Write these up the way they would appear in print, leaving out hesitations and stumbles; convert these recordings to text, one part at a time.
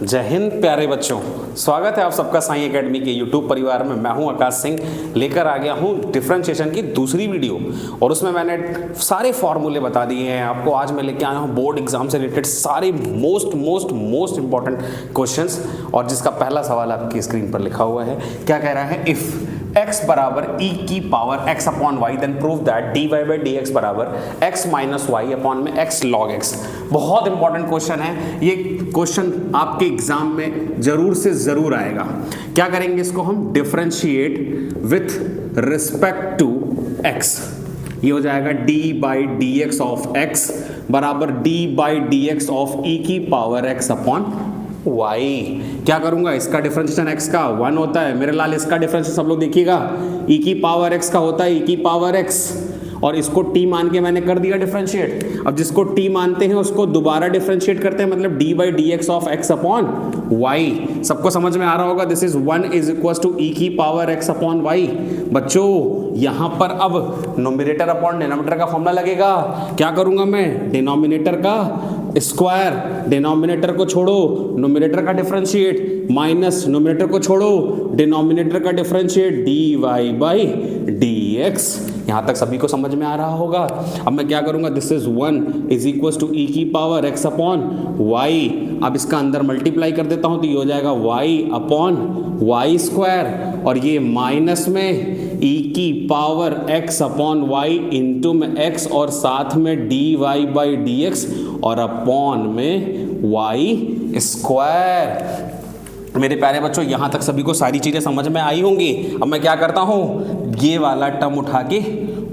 जय हिंद प्यारे बच्चों, स्वागत है आप सबका साई एकेडमी के यूट्यूब परिवार में। मैं हूं आकाश सिंह, लेकर आ गया हूं डिफरेंशिएशन की दूसरी वीडियो और उसमें मैंने सारे फॉर्मूले बता दिए हैं आपको। आज मैं लेके आया हूं बोर्ड एग्जाम से रिलेटेड सारे मोस्ट इंपॉर्टेंट क्वेश्चंस। और जिसका पहला सवाल आपकी स्क्रीन पर लिखा हुआ है, क्या कह रहा है, इफ x बराबर e की power x upon y then prove that dy by dx बराबर x माइनस वाई अपॉन में x log x। बहुत इंपॉर्टेंट क्वेश्चन है ये। क्वेश्चन आपके एग्जाम में जरूर से जरूर आएगा। क्या करेंगे, इसको हम differentiate with respect to x। ये हो जाएगा d by d x of x बराबर d by d x of e की पावर x अपॉन y। क्या करूंगा, इसका डिफरेंशिएशन x का 1 होता है मेरे लाल। इसका डिफरेंशिएशन सब लोग देखिएगा, e की पावर x का होता है e की पावर x, और इसको t मान के मैंने कर दिया डिफरेंशिएट। अब जिसको t मानते हैं उसको दोबारा डिफरेंशिएट करते हैं, मतलब d by d x of x upon y। सबको समझ में आ रहा होगा, this is 1 is equal to e की पावर x अपॉन y। बच्चों यहां पर अब नोमिनेटर अपॉन डिनोमिनेटर का फॉर्मूला लगेगा। क्या करूंगा मैं, डिनोमिनेटर का स्क्वायर, डिनोमिनेटर को छोड़ो नोमिनेटर का डिफरेंशिएट, माइनस नोमिनेटर को छोड़ो डिनोमिनेटर का डिफरेंशिएट, dy बाई dx। यहां तक सभी को समझ में आ रहा होगा। अब मैं क्या करूंगा, this is 1 is equal to e की पावर x अपॉन y। अब इसका अंदर मल्टीप्लाई कर देता हूं तो ये हो जाएगा y अपॉन वाई स्क्वायर, और ये माइनस में e की power x upon y into में x और साथ में dy बाई dx और अपॉन में y स्क्वायर। मेरे प्यारे बच्चों यहां तक सभी को सारी चीजें समझ में आई होंगी। अब मैं क्या करता हूं, ये वाला टर्म उठा के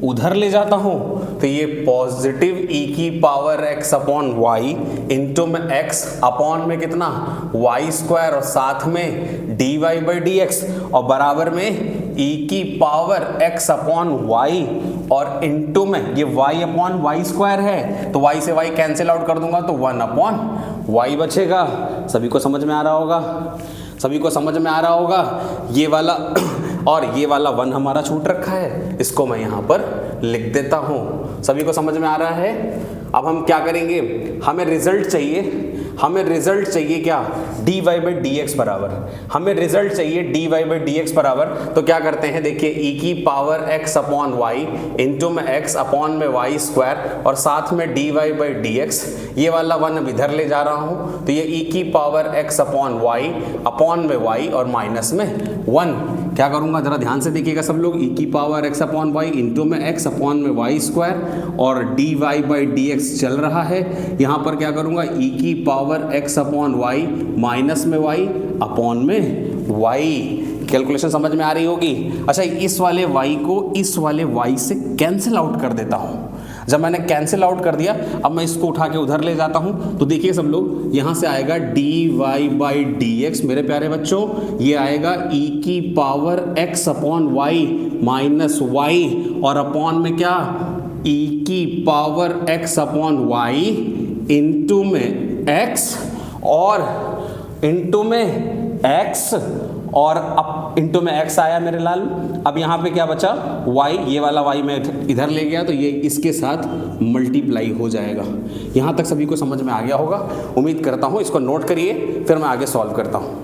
उधर ले जाता हूं, तो ये पॉजिटिव e की power x upon y into में x अपॉन में कितना y स्क्वायर और साथ में dy बाई dx और बराबर में e की पावर x अपॉन y और इंटू में ये y अपॉन वाई स्क्वायर है, तो y से y कैंसिल आउट कर दूंगा तो 1 अपॉन y बचेगा। सभी को समझ में आ रहा होगा, सभी को समझ में आ रहा होगा। ये वाला और ये वाला 1 हमारा छूट रखा है, इसको मैं यहाँ पर लिख देता हूँ। सभी को समझ में आ रहा है। अब हम क्या करेंगे, हमें रिजल्ट चाहिए, हमें रिजल्ट चाहिए क्या, dy बाई dx बराबर, हमें रिजल्ट चाहिए dy बाई dx बराबर। तो क्या करते हैं, देखिए e की power x upon y into में x अपॉन में y स्क्वायर और साथ में dy बाई dx। ये वाला 1 इधर ले जा रहा हूं, तो ये e की power x upon y upon में y और माइनस में 1। क्या करूंगा, जरा ध्यान से देखिएगा सब लोग, e की power x upon y into में x अपॉन में y स्क्वायर और dy बाई dx चल रहा है। यहाँ पर क्या करूंगा, e की power x upon y minus में y अपॉन में y। कैलकुलेशन समझ में आ रही होगी। अच्छा, इस वाले y को इस वाले y से कैंसिल आउट कर देता हूँ। जब मैंने कैंसिल आउट कर दिया, अब मैं इसको उठा के उधर ले जाता हूं, तो देखिए सब लोग, यहां से आएगा dy बाई dx मेरे प्यारे बच्चों, ये आएगा e की power x upon y minus y और अपॉन में क्या, e की power x upon y into में x और इंटू में x और अब इंटू में x आया मेरे लाल। अब यहाँ पे क्या बचा, y, ये वाला y मैं इधर ले गया तो ये इसके साथ मल्टीप्लाई हो जाएगा। यहाँ तक सभी को समझ में आ गया होगा, उम्मीद करता हूँ। इसको नोट करिए, फिर मैं आगे सॉल्व करता हूँ।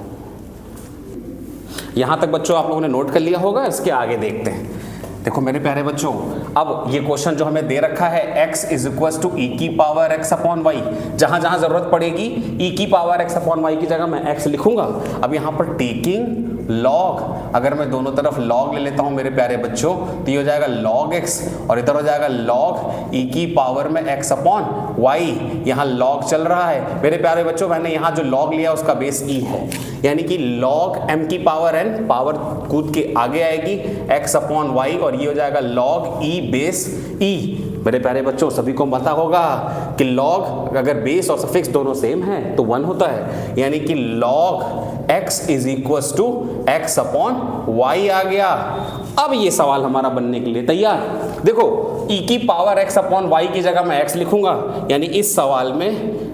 यहाँ तक बच्चों आप लोगों ने नोट कर लिया होगा, इसके आगे देखते हैं। देखो मेरे प्यारे बच्चों, अब ये क्वेश्चन जो हमें दे रखा है x is equal to e की पावर x अपॉन वाई, जहां जहां जरूरत पड़ेगी e की पावर x अपॉन वाई की जगह मैं x लिखूंगा। अब यहाँ पर टेकिंग log, अगर मैं दोनों तरफ log ले लेता हूं मेरे प्यारे बच्चों, तो ये हो जाएगा log x और इधर हो जाएगा log e की पावर में x अपॉन वाई। यहाँ log चल रहा है मेरे प्यारे बच्चों, मैंने यहाँ जो log लिया उसका बेस e है, यानी कि log m की पावर n, पावर कूद के आगे आएगी x अपॉन वाई और ये हो जाएगा log e बेस e। मेरे प्यारे बच्चों सभी को पता होगा कि log अगर बेस और सफिक्स दोनों सेम है तो 1 होता है, यानी कि log x is equal to x upon y आ गया। अब ये सवाल हमारा बनने के लिए तैयार। देखो e की पावर x अपॉन वाई की जगह मैं x लिखूंगा, यानी इस सवाल में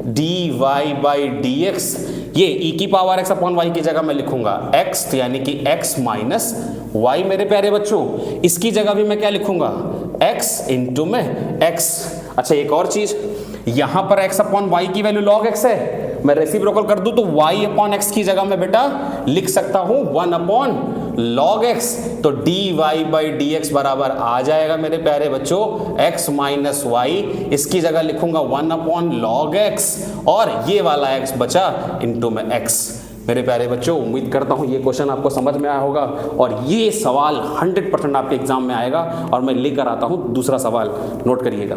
dy बाई dx, ये e की पावर x अपॉन वाई की जगह मैं लिखूंगा x, यानी कि x माइनस y। मेरे प्यारे बच्चों इसकी जगह भी मैं क्या लिखूंगा, x इंटू में x। अच्छा एक और चीज, यहां पर x अपॉन वाई की वैल्यू log x है, मैं रेसिप्रोकल कर दूं तो y अपॉन एक्स की जगह में बेटा लिख सकता हूं 1 अपॉन log x, तो dy/dx बराबर आ जाएगा मेरे प्यारे बच्चों x माइनस वाई, इसकी जगह लिखूंगा 1 अपॉन log x और ये वाला x बचा इनटू में x। मेरे प्यारे बच्चों उम्मीद करता हूँ ये क्वेश्चन आपको समझ में आया होगा और ये सवाल 100% आपके एग्जाम में आएगा और मैं लेकर आता हूँ दूसरा सवाल, नोट करिएगा।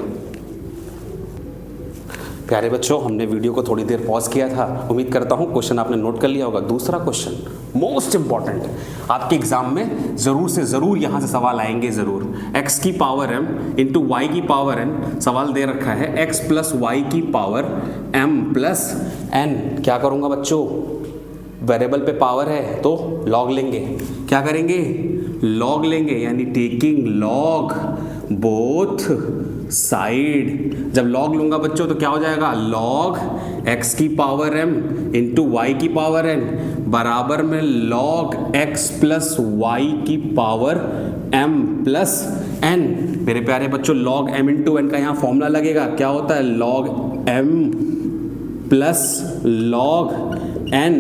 प्यारे बच्चों हमने वीडियो को थोड़ी देर पॉज किया था, उम्मीद करता हूँ क्वेश्चन आपने नोट कर लिया होगा। दूसरा क्वेश्चन मोस्ट इंपॉर्टेंट, आपके एग्जाम में जरूर से जरूर यहाँ से सवाल आएंगे जरूर। x की पावर m इंटू वाई की पावर n, सवाल दे रखा है x प्लस वाई की पावर m प्लस n। क्या करूँगा बच्चों, वेरिएबल पे पावर है तो लॉग लेंगे। क्या करेंगे, लॉग लेंगे, यानी टेकिंग लॉग बोथ साइड। जब लॉग लूंगा बच्चों तो क्या हो जाएगा, लॉग x की पावर m इंटू वाई की पावर n बराबर में लॉग x प्लस वाई की पावर m प्लस n। मेरे प्यारे बच्चों लॉग m इंटू n का यहाँ फॉर्मूला लगेगा, क्या होता है, log m plus log n।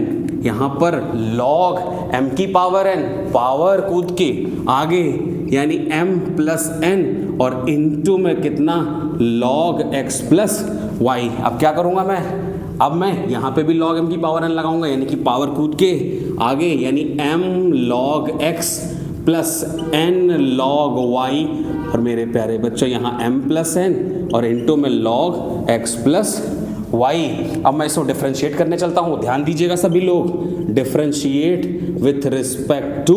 यहाँ पर log m की पावर n, पावर कूद के आगे यानी m प्लस n और इनटू में कितना, log x प्लस y। अब क्या करूँगा मैं, अब मैं यहाँ पे भी log m की पावर n लगाऊंगा, यानी कि पावर कूद के आगे यानी m log x plus n log y। और मेरे प्यारे बच्चों यहाँ m प्लस n और इनटू में log x प्लस y। अब मैं इसको डिफरेंशिएट करने चलता हूँ, ध्यान दीजिएगा सभी लोग, differentiate with respect to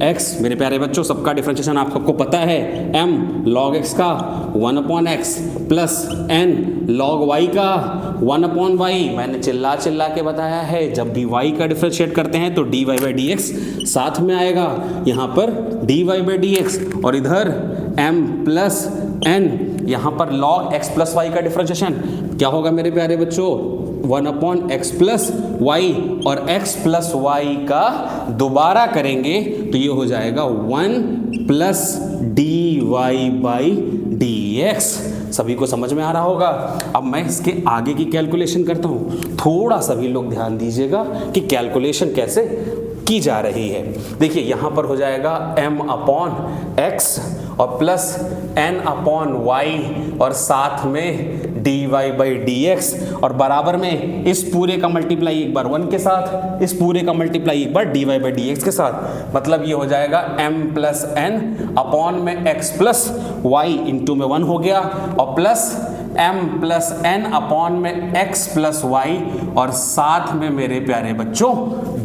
x। मेरे प्यारे बच्चों सबका डिफरेंशिएशन आपको पता है, m log x का 1 upon x plus n log y का 1 अपॉन y। मैंने चिल्ला चिल्ला के बताया है, जब भी y का डिफरेंशिएट करते हैं तो dy/dx साथ में आएगा, यहाँ पर dy/dx और इधर m प्लस n, यहाँ पर log x प्लस y का डिफरेंशिएशन क्या होगा मेरे प्यारे बच्चों, 1 अपॉन एक्स प्लस वाई और x प्लस वाई का दोबारा करेंगे तो ये हो जाएगा 1 प्लस dy/dx। सभी को समझ में आ रहा होगा। अब मैं इसके आगे की कैलकुलेशन करता हूँ, थोड़ा सभी लोग ध्यान दीजिएगा कि कैलकुलेशन कैसे की जा रही है। देखिए यहाँ पर हो जाएगा m अपॉन x और प्लस n अपॉन y और साथ में dy/dx और बराबर में इस पूरे का मल्टीप्लाई एक बार 1 के साथ, इस पूरे का मल्टीप्लाई एक बार dy/dx के साथ। मतलब ये हो जाएगा m प्लस n अपॉन में x प्लस y इंटू में 1 हो गया और plus m plus n upon में x प्लस y और साथ में मेरे प्यारे बच्चों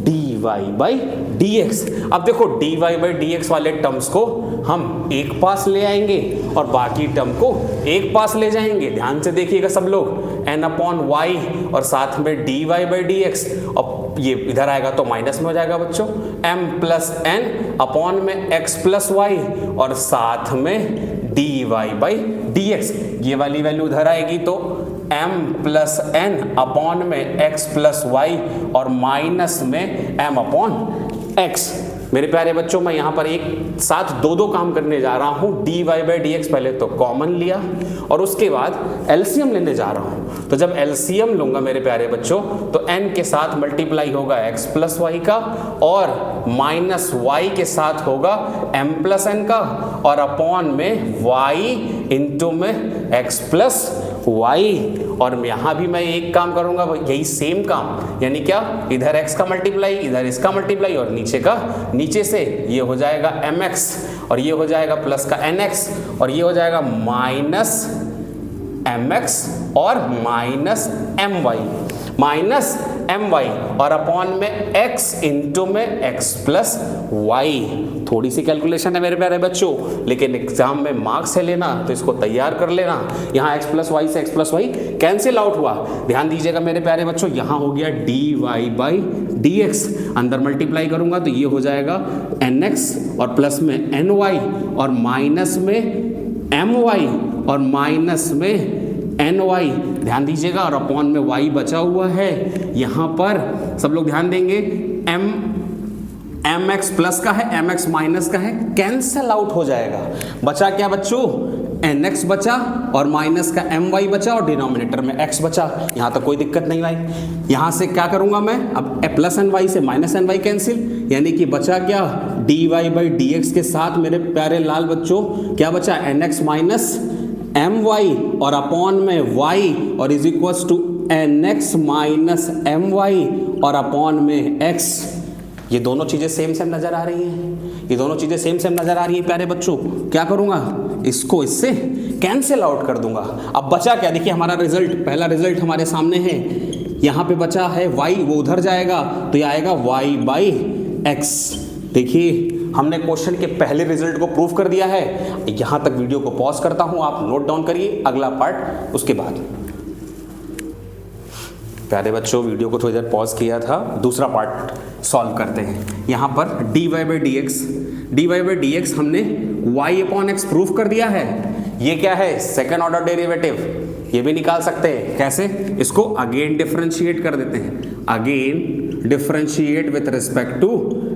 dy/dx। अब देखो dy/dx वाले टर्म्स को हम एक पास ले आएंगे और बाकी टर्म को एक पास ले जाएंगे। ध्यान से देखिएगा सब लोग, n अपॉन वाई और साथ में dy/dx और ये इधर आएगा तो माइनस में हो जाएगा बच्चों, m प्लस n अपॉन में x प्लस वाई और साथ में dy/dx। ये वाली वैल्यू उधर आएगी तो m प्लस n अपॉन में x प्लस वाई और माइनस में m अपॉन x। मेरे प्यारे बच्चों मैं यहाँ पर एक साथ दो काम करने जा रहा हूँ। dy/dx पहले तो कॉमन लिया और उसके बाद एलसीएम लेने जा रहा हूँ। तो जब एलसीएम लूंगा मेरे प्यारे बच्चों तो n के साथ मल्टीप्लाई होगा x प्लस वाई का और माइनस y के साथ होगा m प्लस n का और अपॉन में y इंटू में x प्लस y। और यहाँ भी मैं एक काम करूंगा, यही सेम काम, यानी क्या, इधर x का मल्टीप्लाई, इधर इसका मल्टीप्लाई और नीचे का नीचे से ये हो जाएगा mx और ये हो जाएगा प्लस का nx और ये हो जाएगा माइनस mx और माइनस my और अपॉन में x इंटू में x प्लस वाई। थोड़ी सी कैलकुलेशन है मेरे प्यारे बच्चों, लेकिन एग्जाम में मार्क्स है लेना तो इसको तैयार कर लेना। यहाँ x प्लस वाई से x plus y cancel out हुआ। ध्यान दीजिएगा मेरे प्यारे बच्चों, यहाँ हो गया dy/dx, अंदर मल्टीप्लाई करूंगा तो ये हो जाएगा nx और प्लस में ny और माइनस में my और माइनस में ny। ध्यान दीजिएगा और अपॉन में y बचा हुआ है। यहाँ पर सब लोग ध्यान देंगे, mx प्लस का है, mx माइनस का है, कैंसल आउट हो जाएगा। बचा क्या बच्चों, nx बचा और माइनस का my बचा और डिनोमिनेटर में x बचा। यहाँ तक कोई दिक्कत नहीं भाई। यहाँ से क्या करूँगा मैं, अब प्लस एन वाई से माइनस एन वाई कैंसिल, यानी कि बचा क्या, dy बाई डी एक्स के साथ मेरे प्यारे लाल बच्चों क्या बचा, nx माइनस my और अपॉन में y और is equals to nx minus my और अपॉन में x। ये दोनों चीज़ें सेम सेम नज़र आ रही हैं, ये दोनों चीज़ें सेम सेम नज़र आ रही हैं प्यारे बच्चों। क्या करूँगा, इसको इससे कैंसिल आउट कर दूंगा। अब बचा क्या, देखिए हमारा रिजल्ट, पहला रिजल्ट हमारे सामने है, यहाँ पे बचा है y, वो उधर जाएगा तो ये आएगा y बाई एक्स। देखिए हमने क्वेश्चन के पहले रिजल्ट को प्रूव कर दिया है। यहाँ तक वीडियो को पॉज करता हूँ, आप नोट डाउन करिए, अगला पार्ट उसके बाद। प्यारे बच्चों वीडियो को थोड़ी देर पॉज किया था, दूसरा पार्ट सॉल्व करते हैं। यहाँ पर dy बाई डी एक्स हमने y अपॉन एक्स प्रूफ कर दिया है। ये क्या है, सेकेंड ऑर्डर डेरिवेटिव, ये भी निकाल सकते हैं। कैसे, इसको अगेन डिफरेंशिएट कर देते हैं, again differentiate with respect to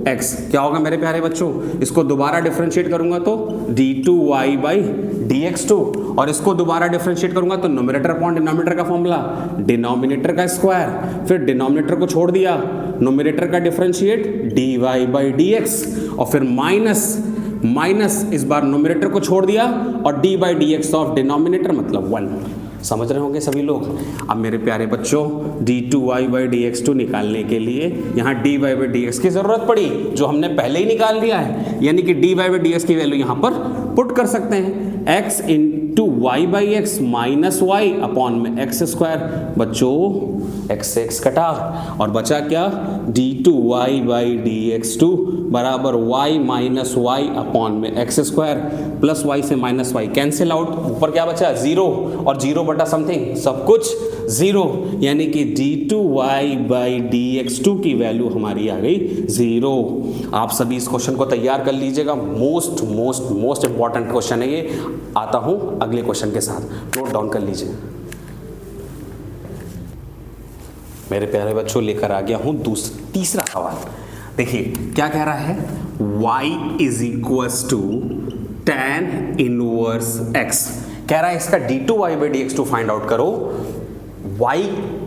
x। क्या होगा मेरे प्यारे बच्चों, इसको दोबारा डिफरेंशिएट करूंगा तो d2y बाई dx2, और इसको दोबारा डिफरेंशिएट करूंगा तो न्यूमरेटर अपॉन डिनोमिनेटर का फॉर्मूला, डिनोमिनेटर का स्क्वायर, फिर डिनोमिनेटर को छोड़ दिया, न्यूमरेटर का डिफरेंशिएट dy बाई dx, और फिर माइनस इस बार न्यूमरेटर को छोड़ दिया और d by dx of denominator मतलब 1। समझ रहे होंगे सभी लोग। अब मेरे प्यारे बच्चों d2y बाई dx2 निकालने के लिए यहाँ dy बाई dx की ज़रूरत पड़ी, जो हमने पहले ही निकाल दिया है, यानी कि dy बाई dx की वैल्यू यहाँ पर पुट कर सकते हैं, x into y by x minus y upon में एक्स स्क्वायर। बच्चों x से x कटा और बचा क्या, d2y बाई dx2 बराबर y माइनस वाई अपॉन में एक्स स्क्वायर, प्लस y से माइनस y कैंसिल आउट, ऊपर क्या बचा, 0 और 0 बटा समथिंग, सब कुछ 0, यानी कि d2y बाई dx2 की वैल्यू हमारी आ गई 0। आप सभी इस क्वेश्चन को तैयार कर लीजिएगा, मोस्ट इंपॉर्टेंट क्वेश्चन है ये। आता हूं अगले क्वेश्चन के साथ, नोट डाउन कर लीजिए। मेरे प्यारे बच्चों लेकर आ गया हूं तीसरा सवाल। देखिए क्या कह रहा है, y is equals to tan inverse x। कह रहा है इसका d2y by dx2 find out करो y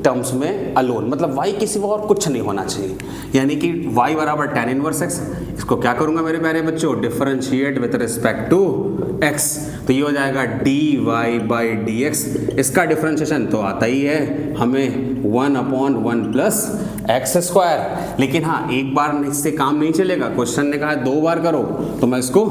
टर्म्स में अलोन, मतलब y किसी और कुछ नहीं होना चाहिए, यानी कि y बराबर tan इनवर्स x। इसको क्या करूंगा मेरे प्यारे बच्चों, differentiate with respect to x, तो ये हो जाएगा dy बाई dx। इसका डिफरेंशिएशन तो आता ही है हमें 1 अपॉन 1 प्लस एक्स स्क्वायर, लेकिन हाँ एक बार इससे काम नहीं चलेगा, क्वेश्चन ने कहा 2 बार करो, तो मैं इसको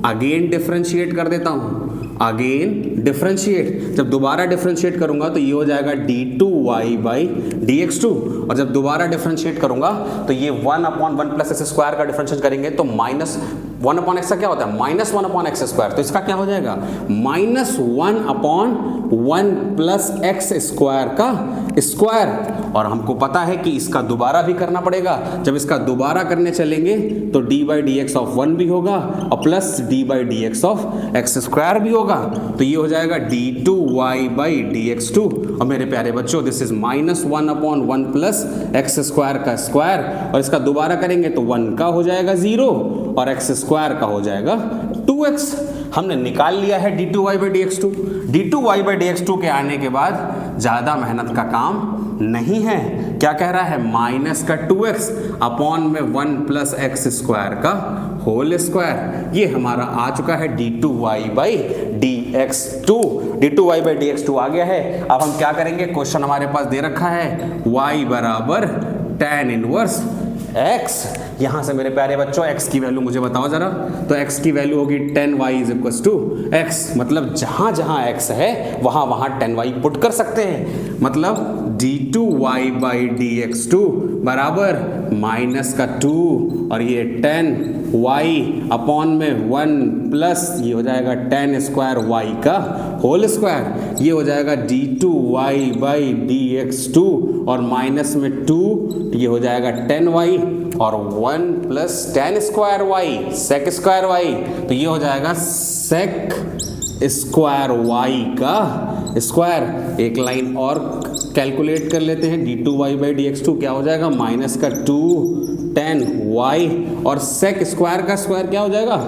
अगेन डिफरेंशिएट कर देता हूँ, अगेन डिफरेंशिएट। जब दोबारा डिफरेंशिएट करूंगा तो ये हो जाएगा d2y बाई dx2, और जब दोबारा डिफरेंशिएट करूंगा तो ये 1 अपॉन 1 प्लस एक्स स्क्वायर का डिफरेंशिएट करेंगे तो माइनस 1 अपॉन एक्स का क्या होता है, माइनस 1 अपॉन एक्स स्क्वायर, तो इसका क्या हो जाएगा, minus 1 upon 1 plus x square का स्क्वायर। और हमको पता है कि इसका दोबारा भी करना पड़ेगा, जब इसका दोबारा करने चलेंगे तो d by d x of 1 भी होगा और plus d by d x of x square भी होगा, तो ये हो जाएगा d2y बाई dx2। और मेरे प्यारे बच्चों this is minus 1 upon 1 plus x square का स्क्वायर, और इसका दोबारा करेंगे तो 1 का हो जाएगा 0 और एक्स स्क्वायर का हो जाएगा 2x। हमने निकाल लिया है d2y by dx2। d2y by dx2 के आने के बाद ज़्यादा मेहनत का काम नहीं है। क्या कह रहा है, माइनस का 2x अपॉन में 1 प्लस एक्स स्क्वायर का होल स्क्वायर। ये हमारा आ चुका है d2y by dx2। d2y by dx2 आ गया है। अब हम क्या करेंगे, क्वेश्चन हमारे पास दे रखा है y बराबर tan इनवर्स x। यहां से मेरे प्यारे बच्चों x की वैल्यू मुझे बताओ जरा, तो x की वैल्यू होगी tan y is equal to x, मतलब जहां जहां x है वहां वहां tan y पुट कर सकते हैं, मतलब d2y बाई dx2 बराबर माइनस का 2 और ये tan y अपॉन में 1 प्लस ये हो जाएगा tan स्क्वायर y का होल स्क्वायर, ये हो जाएगा d2y बाई dx2 और माइनस में 2 ये हो जाएगा tan y और 1 plus tan square y sec square y, तो ये हो जाएगा सेक स्क्वायर y का स्क्वायर। एक लाइन और कैलकुलेट कर लेते हैं, d2y बाई dx2 क्या हो जाएगा, माइनस का 2 tan y और सेक स्क्वायर का स्क्वायर क्या हो जाएगा,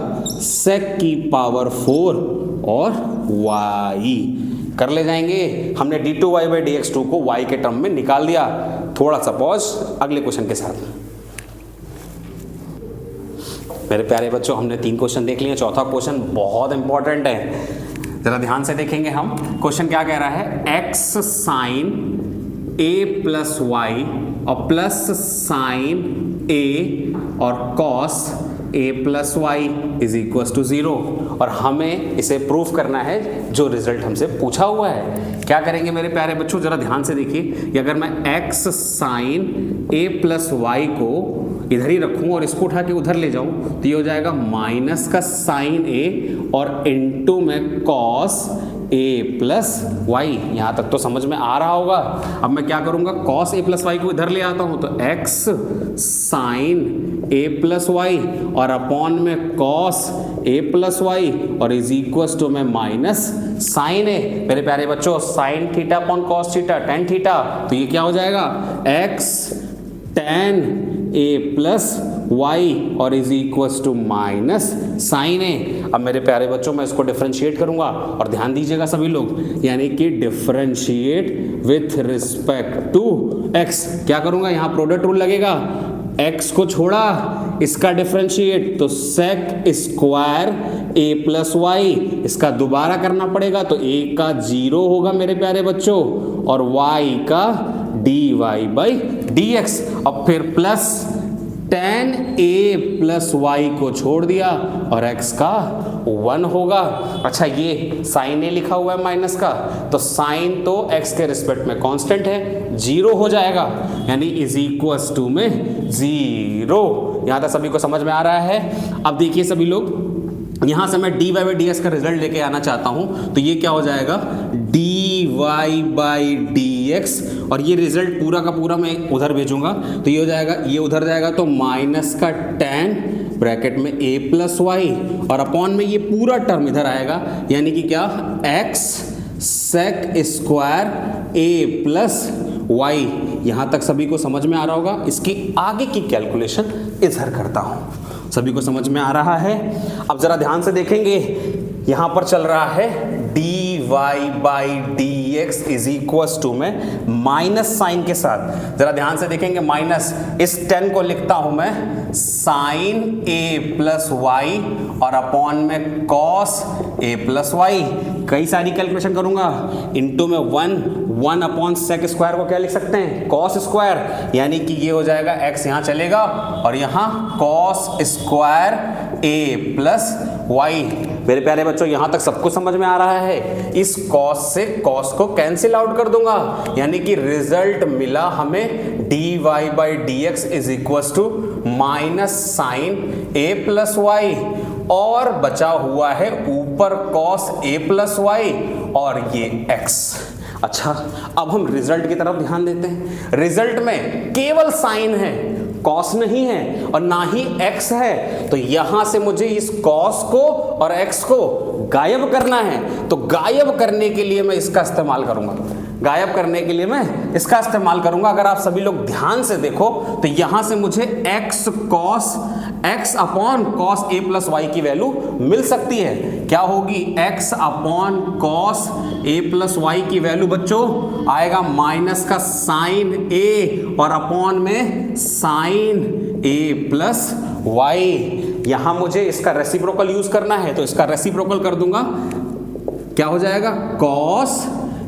सेक की पावर 4 और y कर ले जाएंगे। हमने d2y/dx2 को y के टर्म में निकाल दिया। थोड़ा सा पॉज, अगले क्वेश्चन के साथ। मेरे प्यारे बच्चों, हमने 3 क्वेश्चन देख लिए। चौथा क्वेश्चन बहुत इंपॉर्टेंट है, जरा ध्यान से देखेंगे हम। क्वेश्चन क्या कह रहा है, x sine a plus y और प्लस साइन a और cos a plus y is equal to 0, और हमें इसे प्रूफ करना है जो रिजल्ट हमसे पूछा हुआ है। क्या करेंगे मेरे प्यारे बच्चों, जरा ध्यान से देखिए कि अगर मैं x sine a plus y को इधर ही रखूं और इसको उठा के उधर ले जाऊं तो ये हो जाएगा माइनस का साइन a और इनटू में कॉस a प्लस वाई। यहाँ तक तो समझ में आ रहा होगा। अब मैं क्या करूँगा, कॉस a प्लस वाई को इधर ले आता हूँ तो x sine a plus y और अपॉन में कॉस a प्लस वाई और इज इक्वल टू में माइनस साइन a। मेरे प्यारे बच्चों, sine theta upon cos theta tan theta, तो ये क्या हो जाएगा, x tan a plus y और is equal to minus sine a। अब मेरे प्यारे बच्चों, मैं इसको डिफरेंशिएट करूंगा और ध्यान दीजिएगा सभी लोग, यानी कि differentiate with respect to x। क्या करूंगा, यहाँ प्रोडक्ट रूल लगेगा, x को छोड़ा इसका डिफरेंशिएट तो sec square a plus y, इसका दोबारा करना पड़ेगा तो a का 0 होगा मेरे प्यारे बच्चों और y का dy/dx। अब फिर plus tan a plus y को छोड़ दिया और x का 1 होगा। अच्छा, ये साइन a लिखा हुआ है माइनस का, तो साइन तो x के रिस्पेक्ट में कांस्टेंट है, 0 हो जाएगा, यानी इज इक्वल टू में 0। यहाँ तक सभी को समझ में आ रहा है। अब देखिए सभी लोग, यहाँ से मैं dy/dx का रिजल्ट लेके आना चाहता हूँ, तो ये क्या हो जाएगा, dy/dx, और ये रिजल्ट पूरा का पूरा मैं उधर भेजूंगा तो ये हो जाएगा, ये उधर जाएगा तो माइनस का टेन ब्रैकेट में a प्लस वाई और अपॉन में ये पूरा टर्म इधर आएगा, यानी कि क्या, x sec square a plus y. यहाँ तक सभी को समझ में आ रहा होगा। इसकी आगे की कैलकुलेशन इधर करता हूँ। सभी को समझ में आ रहा है। अब जरा ध्यान से देखेंगे, यहाँ पर चल रहा है dy/dx इज इक्वल टू में माइनस साइन के साथ। जरा ध्यान से देखेंगे, माइनस, इस 10 को लिखता हूं मैं साइन a प्लस वाई और अपॉन में कॉस a प्लस वाई। कई सारी कैलकुलेशन करूंगा, इनटू में 1 अपॉन सेक स्क्वायर को क्या लिख सकते हैं, कॉस स्क्वायर, यानी कि ये हो जाएगा x यहाँ चलेगा और यहाँ cos square a plus y. मेरे प्यारे बच्चों, यहाँ तक सबको समझ में आ रहा है। इस कॉस से कॉस को कैंसिल आउट कर दूंगा, यानी कि रिजल्ट मिला हमें dy/dx is equal to minus sine a plus y और बचा हुआ है ऊपर कॉस a प्लस वाई और ये x। अच्छा, अब हम रिजल्ट की तरफ ध्यान देते हैं। रिजल्ट में केवल साइन है, कॉस नहीं है और ना ही x है, तो यहां से मुझे इस कॉस को और x को गायब करना है। तो गायब करने के लिए मैं इसका इस्तेमाल करूंगा, गायब करने के लिए मैं इसका इस्तेमाल करूंगा। अगर आप सभी लोग ध्यान से देखो तो यहां से मुझे x cos x upon cos a plus y की वैल्यू मिल सकती है। क्या होगी, x upon cos a plus y की वैल्यू बच्चों आएगा माइनस का साइन a और अपॉन में साइन a प्लस वाई। यहां मुझे इसका रेसिप्रोकल यूज करना है, तो इसका रेसिप्रोकल कर दूंगा। क्या हो जाएगा, cos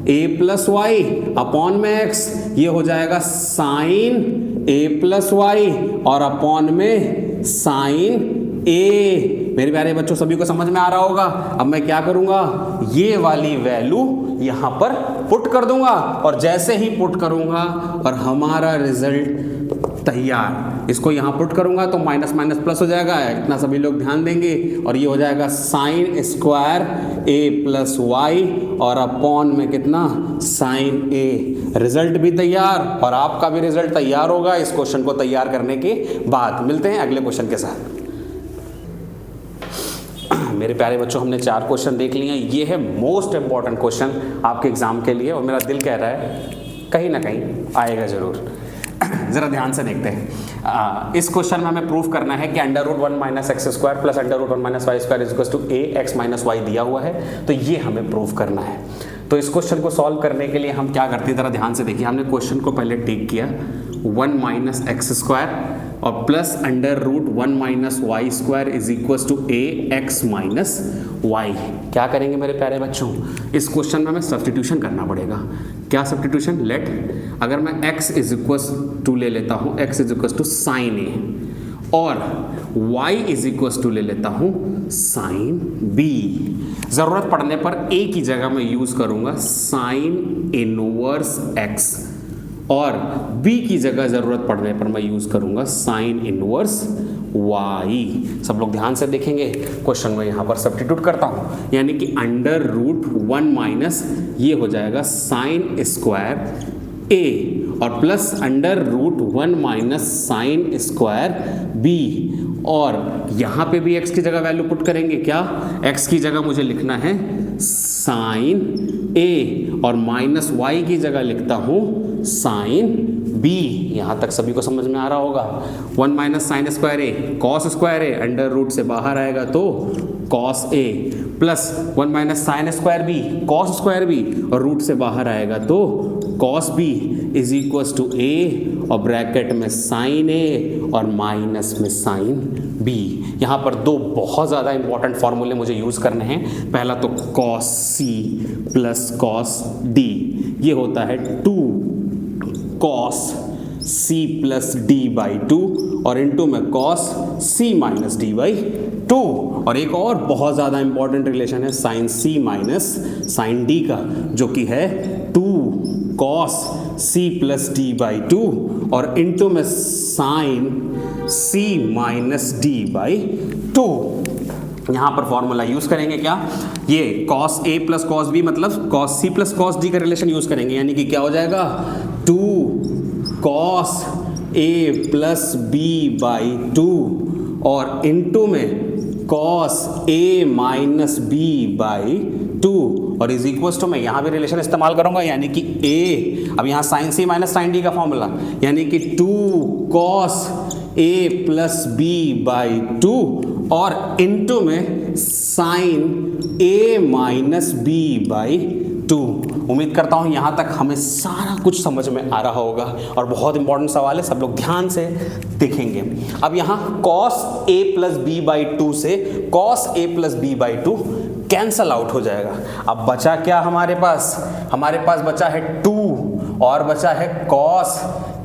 a plus y upon में x, ये हो जाएगा साइन a प्लस वाई और अपॉन में साइन a। मेरे प्यारे बच्चों, सभी को समझ में आ रहा होगा। अब मैं क्या करूंगा, ये वाली वैल्यू यहां पर पुट कर दूंगा और जैसे ही पुट करूंगा और हमारा रिजल्ट तैयार, इसको यहां पुट करूंगा तो माइनस माइनस प्लस हो जाएगा, इतना सभी लोग ध्यान देंगे, और ये हो जाएगा sine square a plus y और अपॉन में कितना, साइन a। रिजल्ट भी तैयार और आपका भी रिजल्ट तैयार होगा इस क्वेश्चन को तैयार करने के बाद। मिलते हैं अगले क्वेश्चन के साथ। मेरे प्यारे बच्चों, हमने 4 क्वेश्चन देख लिए हैं। ये है मोस्ट इंपॉर्टेंट क्वेश्चन आपके एग्जाम के लिए और मेरा दिल कह रहा है कहीं ना कहीं आएगा जरूर। जरा ध्यान से देखते हैं। इस क्वेश्चन में हमें प्रूफ करना है कि under root 1 minus x square plus under root 1 minus y square is equal to a x minus y दिया हुआ है, तो ये हमें प्रूफ करना है। तो इस क्वेश्चन को सॉल्व करने के लिए हम क्या करते हैं, जरा ध्यान से देखिए। हमने क्वेश्चन को पहले टेक किया 1 माइनस एक्स स्क्वायर और plus under root 1 minus y square is equal to a x minus y. क्या करेंगे मेरे प्यारे बच्चों, इस क्वेश्चन में हमें सब्स्टिट्यूशन करना पड़ेगा। क्या सब्स्टिट्यूशन, लेट अगर मैं x इज इक्वल टू ले लेता हूँ, x is equal to sine A और y इज इक्वल टू ले लेता हूँ साइन b। जरूरत पड़ने पर a की जगह मैं यूज करूंगा साइन इनवर्स x और b की जगह जरूरत पड़ने पर मैं यूज करूंगा साइन इनवर्स y। सब लोग ध्यान से देखेंगे, क्वेश्चन में यहां पर सब्स्टिट्यूट करता हूं, यानी कि अंडर रूट 1 माइनस ये हो जाएगा साइन स्क्वायर a और plus under root 1 minus sine square b। और यहां पे भी x की जगह वैल्यू पुट करेंगे। क्या, x की जगह मुझे लिखना है साइन a और माइनस y की जगह लिखता हूं साइन b। यहां तक सभी को समझ में आ रहा होगा। 1 minus sine square A cos square A, under root से बाहर आएगा तो cos A, plus 1 minus sine square B cos square B और रूट से बाहर आएगा तो cos B is equal to A और ब्रैकेट में साइन ए और माइनस में साइन बी। यहाँ पर दो बहुत ज़्यादा इंपॉर्टेंट फॉर्मूले मुझे यूज़ करने हैं। पहला तो cos c plus cos d, ये होता है 2 cos c plus d by 2 और इनटू में cos c minus d by 2। और एक और बहुत ज़्यादा इंपॉर्टेंट रिलेशन है sine c minus sine d का, जो कि है 2 cos c plus d by 2 और इनटू में sine c minus d by 2। यहाँ पर फॉर्मूला यूज करेंगे क्या, ये cos a plus cos b मतलब cos c plus cos d का रिलेशन यूज करेंगे, यानी कि क्या हो जाएगा 2 cos a plus b by 2 और इनटू में cos a minus b by 2 और इज इक्वल टू मैं यहाँ भी रिलेशन इस्तेमाल करूंगा, यानी कि a, अब यहाँ sine c minus sine d का फॉर्मूला, यानी कि 2 cos a plus b by 2 और इनटू में sine a minus b by 2। उम्मीद करता हूँ यहाँ तक हमें सारा कुछ समझ में आ रहा होगा और बहुत इंपॉर्टेंट सवाल है, सब लोग ध्यान से देखेंगे। अब यहाँ cos a plus b by 2 से cos a plus b by 2 cancel out हो जाएगा। अब बचा क्या हमारे पास, हमारे पास बचा है 2 और बचा है cos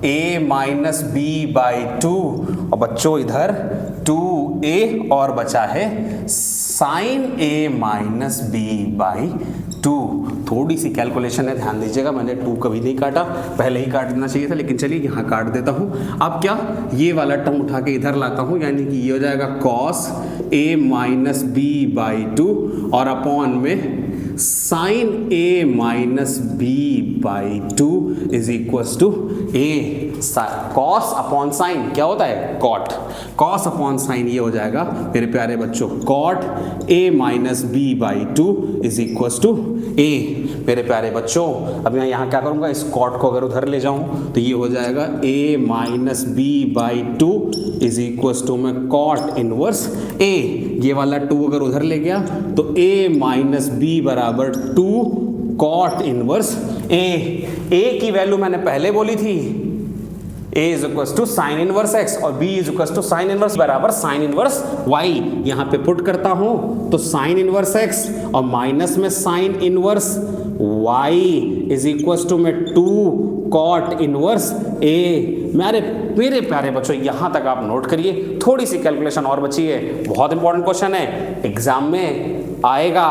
a minus b by 2 और बच्चों इधर 2a और बचा है sine a minus b by 2। थोड़ी सी कैलकुलेशन है, ध्यान दीजिएगा, मैंने 2 कभी नहीं काटा, पहले ही काट देना चाहिए था, लेकिन चलिए यहाँ काट देता हूँ। अब क्या, ये वाला टर्म उठा के इधर लाता हूँ, यानी कि ये हो जाएगा cos a minus b by 2 और अपॉन में sine a minus b by 2 is equal to a। Cos upon sine क्या होता है, कॉट, कॉस अपॉन साइन ये हो जाएगा मेरे प्यारे बच्चों cot a minus b by 2 is equal to a। मेरे प्यारे बच्चों अब मैं यहाँ क्या करूँगा, इस कॉट को अगर उधर ले जाऊँ तो ये हो जाएगा a minus b by 2 is equal to मैं कॉट इनवर्स a। ये वाला 2 अगर उधर ले गया तो a माइनस b बराबर 2 कॉट इनवर्स a। a की वैल्यू मैंने पहले बोली थी, a is equal to sine inverse x और b is equal to sine inverse बराबर साइन इनवर्स y। यहाँ पे पुट करता हूँ तो साइन इनवर्स x और माइनस में sine inverse y is equal to में 2 कॉट इनवर्स a। मेरे प्यारे बच्चों यहाँ तक आप नोट करिए, थोड़ी सी कैलकुलेशन और बची है, बहुत इंपॉर्टेंट क्वेश्चन है, एग्जाम में आएगा।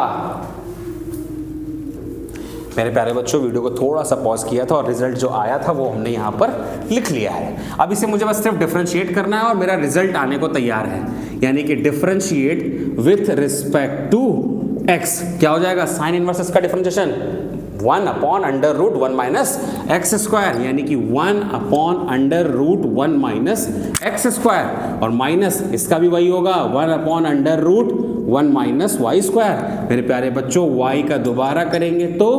मेरे प्यारे बच्चों वीडियो को थोड़ा सा पॉज किया था और रिजल्ट जो आया था वो हमने यहाँ पर लिख लिया है। अब इसे मुझे बस सिर्फ डिफरेंशिएट करना है और मेरा रिजल्ट आने को तैयार है, यानी कि differentiate with respect to x क्या हो जाएगा, साइन इनवर्स x का differentiation 1 upon under root 1 minus x square, यानी कि 1 upon under root 1 minus x square और माइनस इसका भी वही होगा 1 upon under root 1 minus y square. मेरे प्यारे बच्चों y का दोबारा करेंगे तो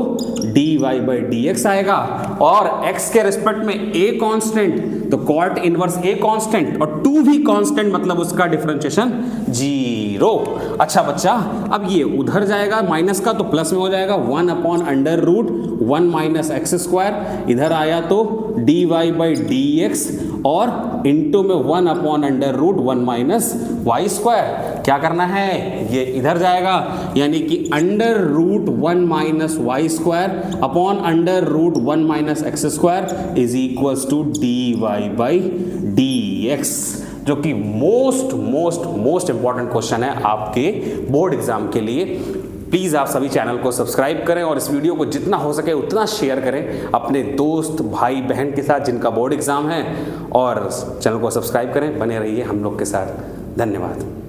dy बाई डी एक्स आएगा, और x के रिस्पेक्ट में a कांस्टेंट, तो कॉट इनवर्स a कांस्टेंट और 2 भी कांस्टेंट, मतलब उसका डिफरेंशिएशन 0। अच्छा बच्चा, अब ये उधर जाएगा माइनस का तो प्लस में हो जाएगा 1 upon under root 1 minus x square, इधर आया तो dy बाई डी एक्स और इंटू में 1 upon under root 1 minus y square. क्या करना है, ये इधर जाएगा, यानी कि under root 1 minus y square upon under root 1 minus x square is equals to dy by d x, जो कि मोस्ट इंपॉर्टेंट क्वेश्चन है आपके बोर्ड एग्जाम के लिए। प्लीज़ आप सभी चैनल को सब्सक्राइब करें और इस वीडियो को जितना हो सके उतना शेयर करें अपने दोस्त भाई बहन के साथ जिनका बोर्ड एग्जाम है, और चैनल को सब्सक्राइब करें, बने रहिए हम लोग के साथ। धन्यवाद।